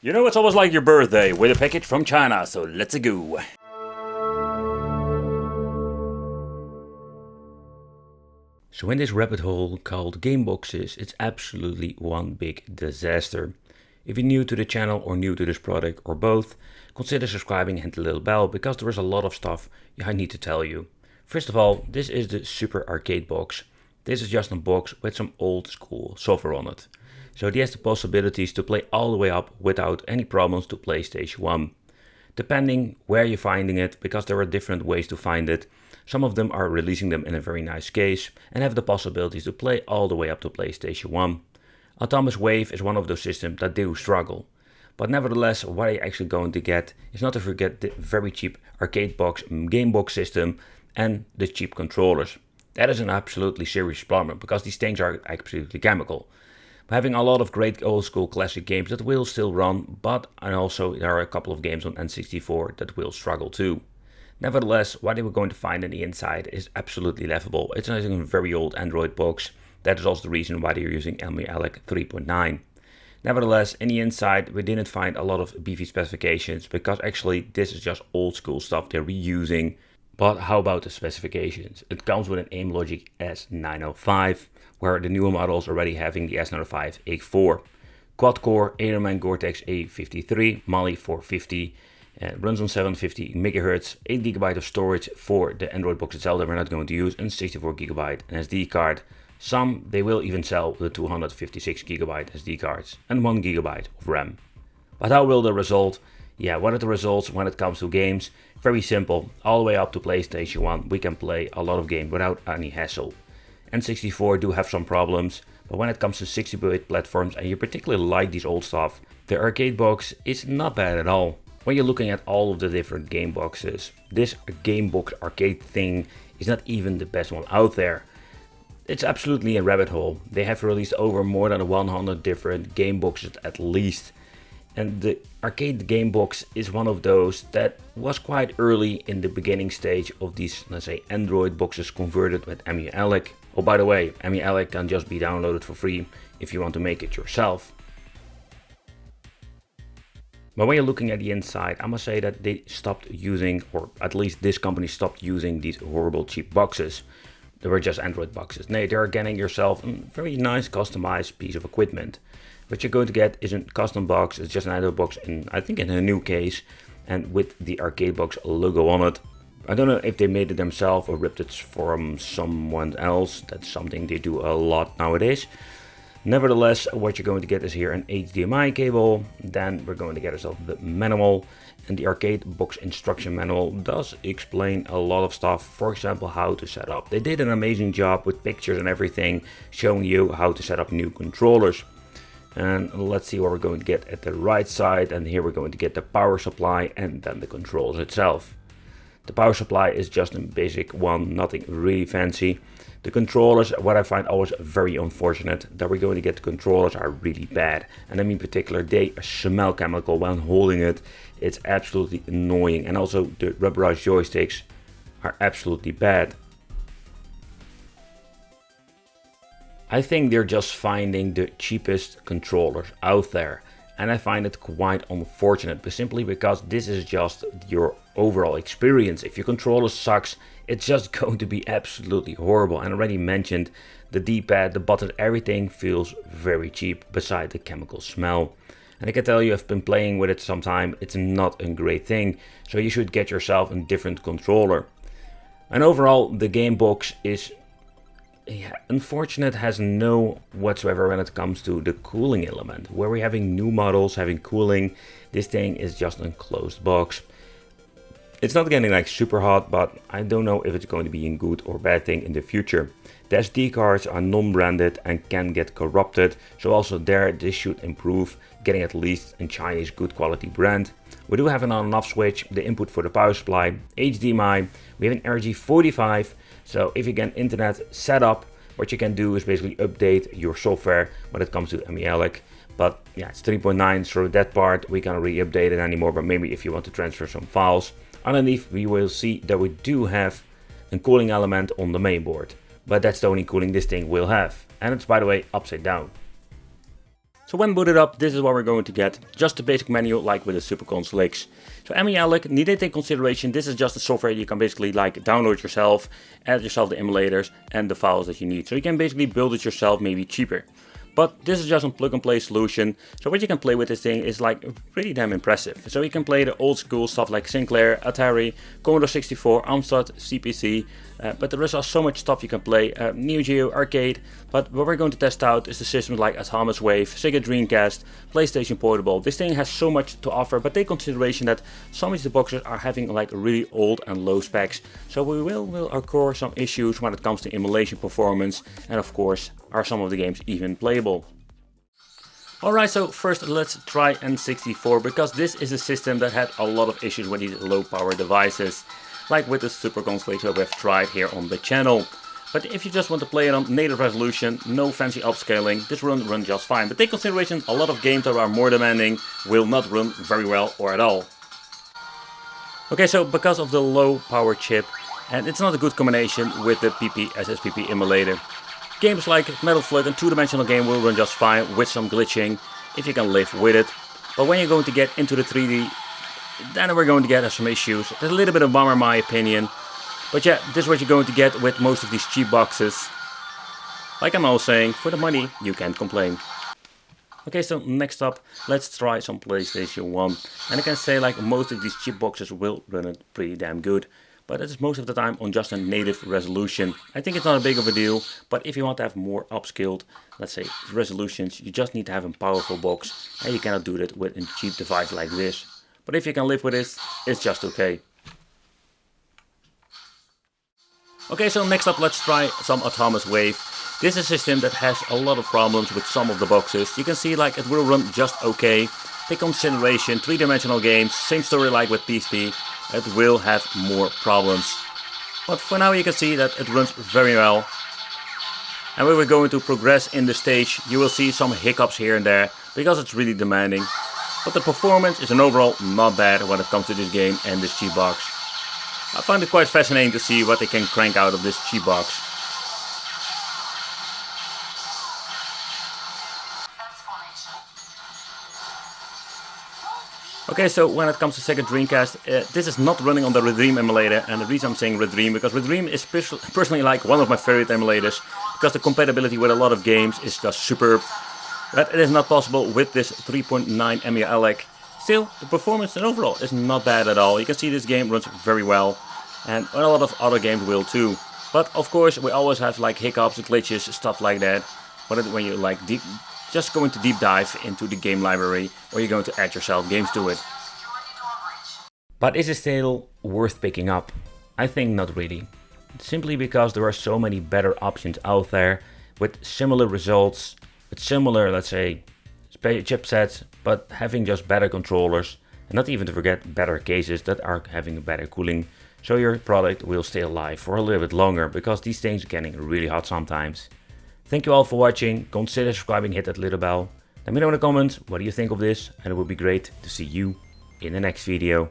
You know, it's almost like your birthday with a package from China, so let's go. So in this rabbit hole called game boxes, it's absolutely one big disaster. If you're new to the channel or new to this product or both, consider subscribing and hit the little bell because there is a lot of stuff I need to tell you. First of all, this is the Super Arcade box. This is just a box with some old school software on it. So it has the possibilities to play all the way up without any problems to PlayStation 1. Depending where you're finding it, because there are different ways to find it, some of them are releasing them in a very nice case and have the possibilities to play all the way up to PlayStation 1. Atomiswave is one of those systems that do struggle. But nevertheless, what you're actually going to get is not to forget the very cheap arcade box, game box system and the cheap controllers. That is an absolutely serious problem because these things are absolutely chemical. Having a lot of great old school classic games that will still run, but and also there are a couple of games on N64 that will struggle too. Nevertheless, what we're going to find in the inside is absolutely laughable. It's a very old Android box. That is also the reason why they're using Emulation 3.9. Nevertheless, in the inside we didn't find a lot of beefy specifications because actually this is just old school stuff they're reusing. But how about the specifications? It comes with an AimLogic S905, where the newer models already having the S905A4. Quad-core Airman Gore-Tex A53, Mali 450, runs on 750 MHz, 8GB of storage for the Android box itself that we're not going to use, and 64GB an SD card. Some they will even sell the 256GB SD cards and 1GB of RAM. But how will the result? Yeah, what are the results when it comes to games? Very simple, all the way up to PlayStation 1 we can play a lot of games without any hassle. N64 do have some problems, but when it comes to 60-bit platforms and you particularly like these old stuff, the arcade box is not bad at all. When you're looking at all of the different game boxes, this game box arcade thing is not even the best one out there. It's absolutely a rabbit hole. They have released over more than 100 different game boxes at least. And the arcade game box is one of those that was quite early in the beginning stage of these, let's say, Android boxes converted with Emulation. Oh, by the way, Emulation can just be downloaded for free if you want to make it yourself. But when you're looking at the inside, I must say that they stopped using, or at least this company stopped using these horrible cheap boxes. They were just Android boxes. No, they're getting yourself a very nice customized piece of equipment. What you're going to get is a custom box. It's just an Android box I think in a new case and with the arcade box logo on it. I don't know if they made it themselves or ripped it from someone else. That's something they do a lot nowadays. Nevertheless, what you're going to get is here an HDMI cable. Then we're going to get ourselves the manual. And the arcade box instruction manual does explain a lot of stuff. For example, how to set up. They did an amazing job with pictures and everything showing you how to set up new controllers. And let's see what we're going to get at the right side. And here we're going to get the power supply and then the controls itself. The power supply is just a basic one, nothing really fancy. The controllers, what I find always very unfortunate, that we're going to get the controllers are really bad. And I mean in particular, they smell chemical when holding it. It's absolutely annoying. And also the rubberized joysticks are absolutely bad. I think they're just finding the cheapest controllers out there. And I find it quite unfortunate, but simply because this is just your overall experience. If your controller sucks, it's just going to be absolutely horrible. And I already mentioned the D-pad, the buttons, everything feels very cheap beside the chemical smell. And I can tell you, I've been playing with it some time, it's not a great thing. So you should get yourself a different controller. And overall, the game box is unfortunate, has no whatsoever when it comes to the cooling element. Where we're having new models having cooling, this thing is just a closed box. It's not getting like super hot, but I don't know if it's going to be a good or bad thing in the future. The SD cards are non-branded and can get corrupted, so also there this should improve, getting at least a Chinese good quality brand. We do have an on and off switch, the input for the power supply, HDMI, we have an RG45, so if you get internet set up, what you can do is basically update your software when it comes to Emulation. But yeah, it's 3.9, so that part we can't really update it anymore, but maybe if you want to transfer some files. Underneath we will see that we do have a cooling element on the main board, but that's the only cooling this thing will have, and it's by the way upside down. So when booted up, this is what we're going to get. Just the basic menu like with the Super Console X. So Emulation, need to take consideration, this is just the software you can basically like download yourself, add yourself the emulators and the files that you need. So you can basically build it yourself, maybe cheaper. But this is just a plug and play solution. So what you can play with this thing is like pretty damn impressive. So you can play the old school stuff like Sinclair, Atari, Commodore 64, Amstrad, CPC. But there is also so much stuff you can play. Neo Geo, arcade. But what we're going to test out is the systems like Atomiswave, Sega Dreamcast, PlayStation Portable. This thing has so much to offer, but take consideration that some of the boxes are having like really old and low specs. So we will occur some issues when it comes to emulation performance, and of course, are some of the games even playable? Alright, so first let's try N64, because this is a system that had a lot of issues with these low power devices, like with the Super Console that we have tried here on the channel. But if you just want to play it on native resolution, no fancy upscaling, this will run just fine. But take consideration, a lot of games that are more demanding will not run very well or at all. Okay, so because of the low power chip, and it's not a good combination with the PP SSPP emulator. Games like Metal Slug, a two-dimensional game, will run just fine with some glitching, if you can live with it. But when you're going to get into the 3D, then we're going to get some issues. It's a little bit of a bummer in my opinion. But yeah, this is what you're going to get with most of these cheap boxes. Like I'm always saying, for the money, you can't complain. Okay, so next up, let's try some PlayStation 1. And I can say like most of these cheap boxes will run it pretty damn good. But it's most of the time on just a native resolution. I think it's not a big of a deal, but if you want to have more upscaled, let's say, resolutions, you just need to have a powerful box, and you cannot do that with a cheap device like this. But if you can live with this, it's just okay. Okay, so next up let's try some Atomiswave. This is a system that has a lot of problems with some of the boxes. You can see like it will run just okay. Take consideration, three-dimensional games, same story like with PSP. It will have more problems. But for now you can see that it runs very well. And when we're going to progress in the stage, you will see some hiccups here and there, because it's really demanding. But the performance is overall not bad when it comes to this game and this cheap box. I find it quite fascinating to see what they can crank out of this cheap box. Okay, so when it comes to Sega Dreamcast, this is not running on the Redream emulator, and the reason I'm saying Redream, because Redream is personally like one of my favorite emulators, because the compatibility with a lot of games is just superb. But it is not possible with this 3.9 MULEC. Still, the performance and overall is not bad at all. You can see this game runs very well, and a lot of other games will too. But of course, we always have like hiccups, glitches, stuff like that. But when you like just going to deep dive into the game library, or you're going to add yourself games to it. But is it still worth picking up? I think not really. Simply because there are so many better options out there with similar results, with similar, let's say, chipsets, but having just better controllers, and not even to forget better cases that are having better cooling, so your product will stay alive for a little bit longer, because these things are getting really hot sometimes. Thank you all for watching, consider subscribing, hit that little bell. Let me know in the comments what do you think of this, and it would be great to see you in the next video.